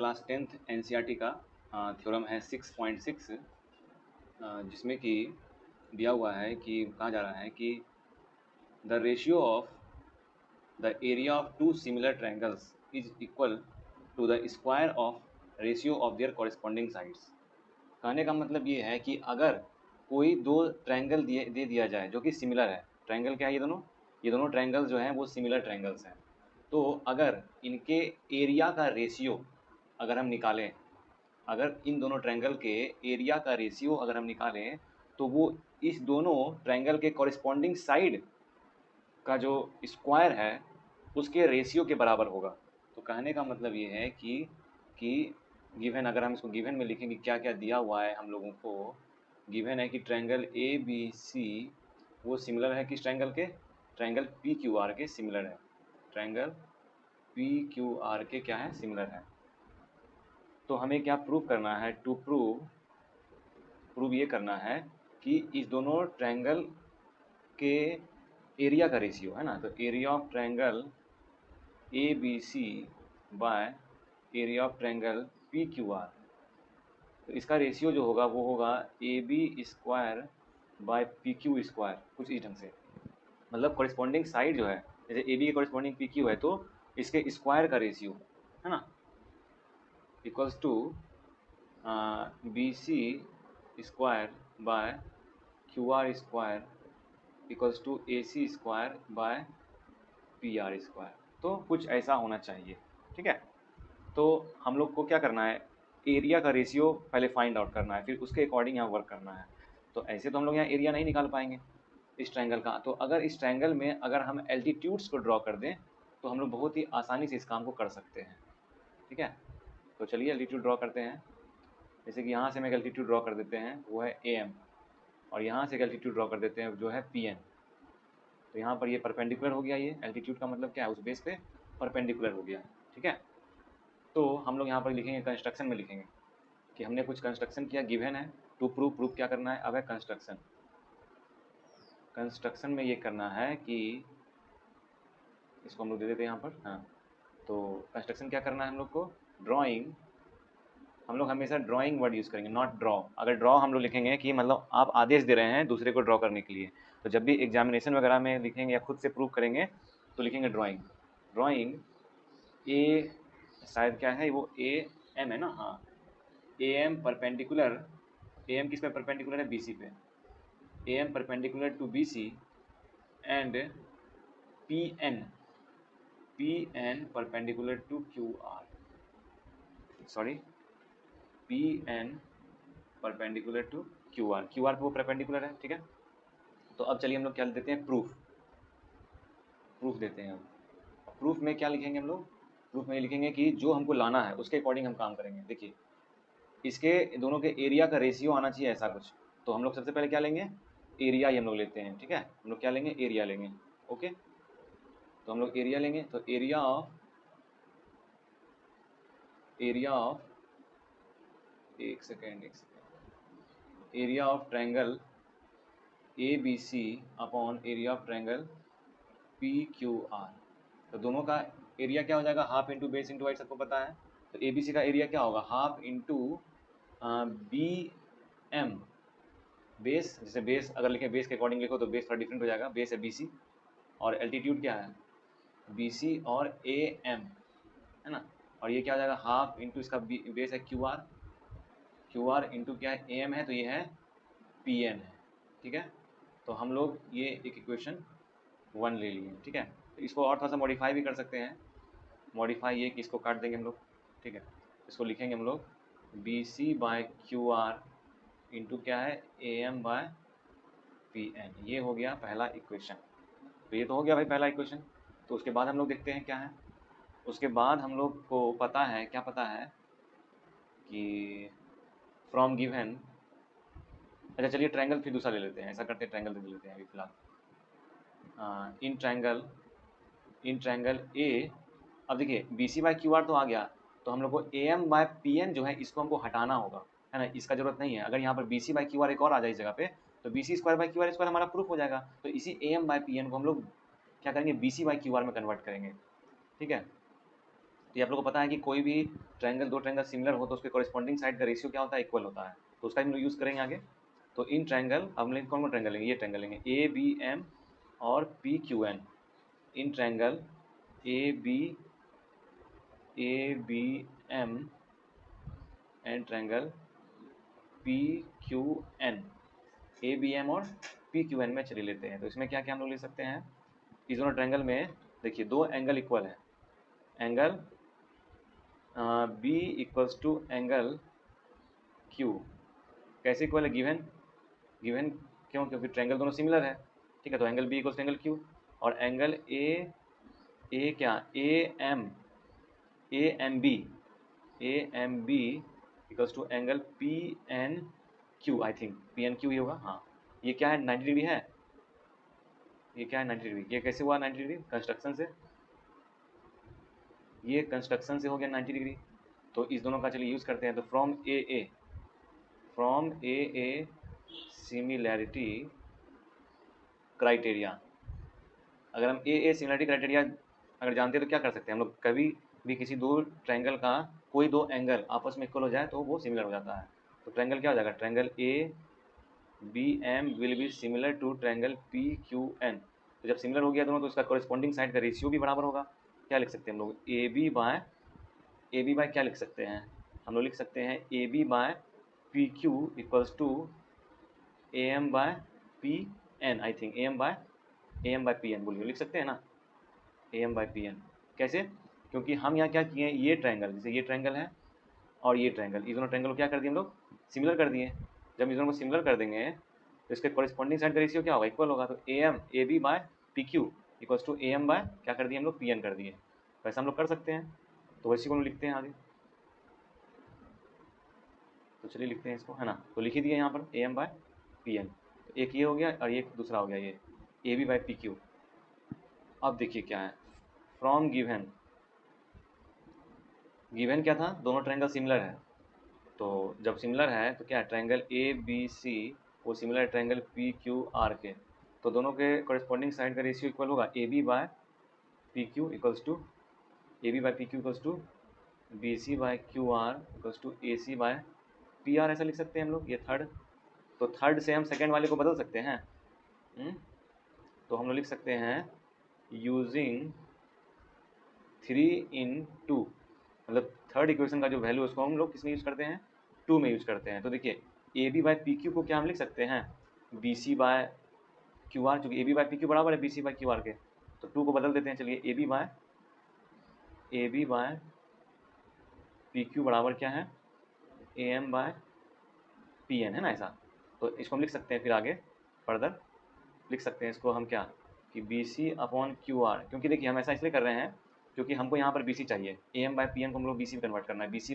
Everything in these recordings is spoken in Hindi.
क्लास 10th एनसीईआरटी का थ्योरम है 6.6 जिसमें कि दिया हुआ है कि कहा जा रहा है कि the ratio of the area of two similar triangles is equal to the square of ratio of their corresponding sides. कहने का मतलब ये है कि अगर कोई दो ट्रायंगल दे दिया जाए जो कि सिमिलर है, ट्रायंगल क्या है ये दोनों ट्रायंगल्स जो हैं वो सिमिलर ट्रायंगल्स हैं, तो अगर इनके एरिया का रेशियो अगर हम निकालें, अगर इन दोनों ट्रायंगल के एरिया का रेशियो अगर हम निकालें तो वो इस दोनों ट्रायंगल के कॉरेस्पॉन्डिंग साइड का जो स्क्वायर है उसके रेशियो के बराबर होगा। तो कहने का मतलब ये है कि गिवन, अगर हम इसको गिवन में लिखेंगे क्या क्या दिया हुआ है हम लोगों को, गिवन है कि ट्रायंगल ए बी सी वो सिमिलर है किस ट्रायंगल के, ट्रायंगल पी क्यू आर के सिमिलर है, ट्रायंगल पी क्यू आर के क्या है, सिमिलर है। तो हमें क्या प्रूव करना है, टू प्रूव ये करना है कि इस दोनों ट्रायंगल के एरिया का रेशियो है ना, तो area of triangle A B C by area of triangle P Q R, तो इसका रेशियो जो होगा वो होगा A B square by P Q square, कुछ इस ढंग से। मतलब कॉरेस्पॉन्डिंग साइड जो है, जैसे ए बी के कॉरेस्पॉन्डिंग पी क्यू है तो इसके स्क्वायर का रेशियो है ना, equals to B C square by Q R square equals to A C square by P R square. तो कुछ ऐसा होना चाहिए, ठीक है। तो हम लोग को क्या करना है, एरिया का रेशियो पहले फाइंड आउट करना है, फिर उसके अकॉर्डिंग यहाँ वर्क करना है। तो ऐसे तो हम लोग यहाँ एरिया नहीं निकाल पाएंगे इस ट्रायंगल का, तो अगर इस ट्रायंगल में अगर हम एल्टीट्यूड्स को ड्रॉ कर दें तो हम लोग बहुत ही आसानी से इस काम को कर सकते हैं, ठीक है। तो चलिए एल्टीट्यूड ड्रॉ करते हैं। जैसे कि यहाँ से हम एक एल्टीट्यूड ड्रॉ कर देते हैं वो है ए एम, और यहाँ से एक एल्टीट्यूड ड्रॉ कर देते हैं जो है पी एन। तो यहाँ पर ये परपेंडिकुलर हो गया, ये एल्टीट्यूड का मतलब क्या है, उस बेस पे परपेंडिकुलर हो गया, ठीक है। तो हम लोग यहाँ पर लिखेंगे, कंस्ट्रक्शन में लिखेंगे कि हमने कुछ कंस्ट्रक्शन किया, गिवन है, टू प्रूफ क्या करना है, अब है कंस्ट्रक्शन। कंस्ट्रक्शन में ये करना है कि इसको हम लोग दे देते हैं यहाँ पर, हाँ। तो कंस्ट्रक्शन क्या करना है हम लोग को, ड्राइंग, हम लोग हमेशा ड्राइंग वर्ड यूज़ करेंगे, नॉट ड्रॉ। अगर ड्रॉ हम लोग लिखेंगे कि मतलब आप आदेश दे रहे हैं दूसरे को ड्रॉ करने के लिए, तो जब भी एग्जामिनेशन वगैरह में लिखेंगे या खुद से प्रूव करेंगे तो लिखेंगे ड्राइंग। ड्राइंग ए, शायद क्या है वो, ए एम है ना, हाँ, A M perpendicular, A M किस पे परपेंडिकुलर है, बी सी पे, A M perpendicular to B C and P N perpendicular to Q R, sorry, P N perpendicular to Q R पे वो परपेंडिकुलर है, ठीक है। तो अब चलिए हम लोग क्या देते हैं, प्रूफ देते हैं। अब प्रूफ में क्या लिखेंगे हम लोग, प्रूफ में लिखेंगे कि जो हमको लाना है उसके अकॉर्डिंग हम काम करेंगे। देखिए इसके दोनों के एरिया का रेशियो आना चाहिए ऐसा कुछ, तो हम लोग सबसे पहले क्या लेंगे, एरिया ही हम लोग लेते हैं, ठीक है। हम लोग क्या लेंगे, एरिया लेंगे, ओके। तो हम लोग एरिया लेंगे, तो एरिया ऑफ एक second, area of triangle A B C upon area of triangle P Q R. तो दोनों का एरिया क्या हो जाएगा, half into base into height, सबको पता है। तो ए बी सी का एरिया क्या होगा, half into B M, base, जैसे बेस अगर लिखें बेस के अकॉर्डिंग लिखो तो बेस थोड़ा डिफरेंट हो जाएगा, बेस है बी सी, और एल्टीट्यूड क्या है, बी सी और ए एम, है ना। और ये क्या हो जाएगा, हाफ इंटू इसका बेस है क्यू आर इंटू क्या है, ए एम है, तो ये है पी एन है, ठीक है। तो हम लोग ये एक इक्वेशन 1 ले लिए, ठीक है। तो इसको और थोड़ा सा मॉडिफाई भी कर सकते हैं, मॉडिफाई ये कि इसको काट देंगे हम लोग, ठीक है। इसको लिखेंगे हम लोग B C by Q R into क्या है, A M by P N, ये हो गया पहला इक्वेशन। तो ये तो हो गया भाई पहला इक्वेशन। तो उसके बाद हम लोग देखते हैं क्या है, उसके बाद हम लोग को पता है, क्या पता है कि फ्रॉम गिवन, अच्छा चलिए ट्रायंगल फिर दूसरा ले लेते हैं, ऐसा करते हैं ट्रायंगल ले लेते हैं अभी फिलहाल। इन ट्रायंगल ए, अब देखिए B C by Q R तो आ गया, तो हम लोग को A M by P N जो है इसको हमको हटाना होगा, है ना, इसका जरूरत नहीं है। अगर यहाँ पर B C by Q R एक और आ जाए इस जगह पे, तो B C square by Q R square हमारा प्रूफ हो जाएगा। तो इसी A M by P N को हम लोग क्या करेंगे, B C by Q R में कन्वर्ट करेंगे, ठीक है। तो ये आप लोगों को पता है कि कोई भी ट्रायंगल, दो ट्रायंगल सिमिलर हो तो उसके कॉरेस्पॉन्डिंग साइड का रेशियो क्या होता है, इक्वल होता है। तो उसका हम लोग यूज़ करेंगे आगे। तो इन ट्रायंगल हम लेंगे, कौन कौन ट्रायंगल लेंगे, ये ट्रायंगल लेंगे ए बी एम और पी क्यू एन। इन triangle A B M and triangle P Q N, A B M और पी क्यू एन में चले लेते हैं। तो इसमें क्या क्या हम लोग ले सकते हैं, इस दोनों ट्रायंगल में देखिए दो एंगल इक्वल है, angle B equals to angle Q. कैसे इक्वल है, गिवन, गिवन क्यों, क्योंकि ट्रायंगल दोनों सिमिलर है, ठीक है। तो angle B equals to angle Q, और एंगल ए क्या, A M B equals to angle P N Q, I think P N Q ही होगा, हाँ। ये क्या है, 90 डिग्री है, ये क्या है 90 डिग्री, ये कैसे हुआ 90 डिग्री, कंस्ट्रक्शन से, ये कंस्ट्रक्शन से हो गया 90 डिग्री। तो इस दोनों का चलिए यूज़ करते हैं। तो फ्रॉम ए सिमिलैरिटी क्राइटेरिया, अगर हम ए सिमिलैरिटी क्राइटेरिया अगर जानते हैं तो क्या कर सकते हैं हम लोग, कभी भी किसी दो ट्रायंगल का कोई दो एंगल आपस में इक्वल हो जाए तो वो सिमिलर हो जाता है। तो ट्रायंगल क्या हो जाएगा, triangle A B M will be similar to triangle P Q N. तो जब सिमिलर हो गया दोनों तो उसका कॉरेस्पॉन्डिंग साइड का रेशियो भी बराबर होगा। क्या लिख सकते हैं हम लोग, ए बी बाय क्या लिख सकते हैं, हम लोग लिख सकते हैं A B by P Q equals to A M by P N, I think A M by P N बोलिए, लिख सकते हैं ना, A M by P N. कैसे, क्योंकि हम यहाँ क्या किए हैं, ये ट्रायंगल, जैसे ये ट्रायंगल है और ये ट्रायंगल, इस दोनों ट्रायंगल को क्या कर दिए हम लोग, सिमिलर कर दिए। जब इस दोनों को सिमिलर कर देंगे तो इसके कॉरेस्पॉन्डिंग साइड का रेशियो क्या होगा, इक्वल होगा। तो A B by P Q equals to A M by क्या कर दिए हम लोग, पी एन कर दिए। वैसे हम लोग कर सकते हैं, तो वैसे को हम लिखते हैं आगे। तो चलिए लिखते हैं इसको, है ना। तो लिख ही दिए यहाँ पर A M by P N. तो एक ये हो गया और एक दूसरा हो गया ये A B by P Q. अब देखिए क्या है, फ्रॉम गिवन, गिवन क्या था, दोनों ट्रायंगल सिमिलर है। तो जब सिमिलर है तो क्या है, ट्रायंगल ए बी सी वो सिमिलर है ट्रायंगल पी क्यू आर के। तो दोनों के कॉरेस्पॉन्डिंग साइड का रेशियो इक्वल होगा A B by P Q equals to A B by P Q equals to B C by Q R equals to A C by P R, ऐसा लिख सकते हैं हम लोग, ये थर्ड। तो थर्ड से हम सेकेंड वाले को बदल सकते हैं। तो हम लोग लिख सकते हैं यूजिंग 3 in 2, मतलब थर्ड इक्वेशन का जो वैल्यू है उसको हम लोग किसमें यूज़ करते हैं, 2 में यूज़ करते हैं। तो देखिए A B by P Q को क्या हम लिख सकते हैं, B C by Q R, क्योंकि A B by P Q बराबर है B C by Q R के। तो 2 को बदल देते हैं, चलिए A B by P Q बराबर क्या है, A M by P N, है ना ऐसा। तो इसको हम लिख सकते हैं, फिर आगे फर्दर लिख सकते हैं इसको हम क्या, कि B C upon Q R. क्योंकि देखिए हम ऐसा इसलिए कर रहे हैं क्योंकि हमको यहाँ पर बी सी चाहिए, A M by P N को हम लोग बी सी में कन्वर्ट करना है, B C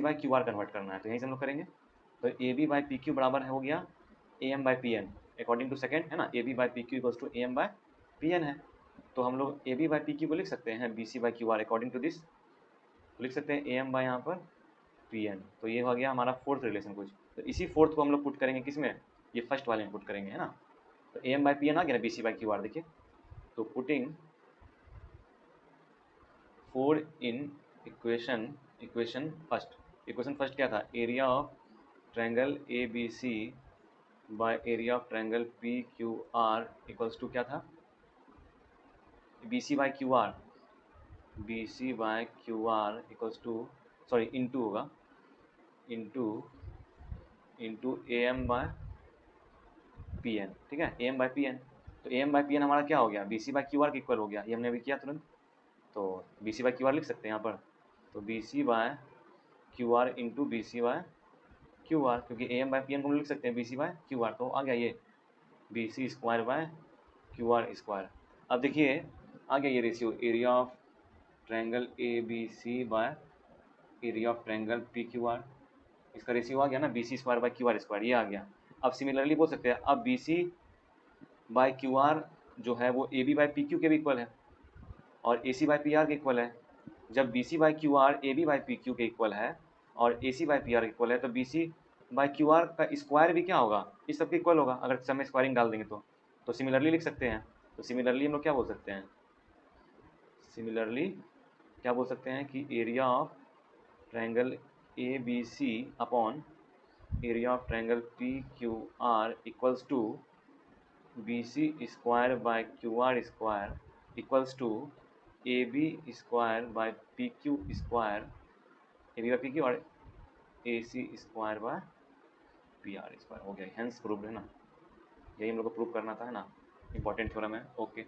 by Q R convert करना है। तो यहीं से हम लोग करेंगे। तो A B by P Q बराबर हो गया A M by P N according to second, है ना। A B by P Q equals to A M by P N है। तो हम लोग A B by P Q को लिख सकते हैं B C by Q R according to this, तो लिख सकते हैं ए एम बाय यहाँ पर पी एन। तो ये हो गया हमारा फोर्थ रिलेशन कुछ। तो इसी फोर्थ को हम लोग पुट करेंगे किसमें, ये फर्स्ट वाले में पुट करेंगे, है ना। तो A M by P N आ गया ना, B C by Q R, देखिए। तो पुटिंग 4 इन इक्वेशन फर्स्ट क्या था, area of triangle A B C by area of triangle P Q R equals to क्या था, B C by Q R, equals to, sorry into होगा, into A M by P N, ठीक है, A M by P N. तो A M by P N हमारा क्या हो गया, B C by Q R के इक्वल हो गया, ये हमने अभी किया तुरंत। तो B C by Q R लिख सकते हैं यहाँ पर। तो B C by Q R into B C by Q R, क्योंकि A M by P N को हम लिख सकते हैं B C by Q R. तो आ गया ये B C square by Q R square. अब देखिए आ गया ये ratio, area of triangle A B C by area of triangle P Q R, इसका रेशियो आ गया ना, B C square by Q R square, ये आ गया। अब सिमिलरली बोल सकते हैं, अब B C by Q R जो है वो A B by P Q के भी इक्वल है और A C by P R के इक्वल है। जब B C by Q R A B by P Q के इक्वल है और A C by P R equal है, तो B C by Q R का स्क्वायर भी क्या होगा, इस सब के इक्वल होगा, अगर समय स्क्वायरिंग डाल देंगे तो सिमिलरली लिख सकते हैं। तो सिमिलरली हम लोग क्या बोल सकते हैं, सिमिलरली क्या बोल सकते हैं कि area of triangle A B C upon area of triangle P Q R equals to B C square by Q R square equals to A B square by P Q square area P Q और A C square by P R square. हो गया, हेंस प्रूव्ड है ना, यही हम लोग को प्रूव करना था, है ना, इंपॉर्टेंट थ्योरम है। ओके।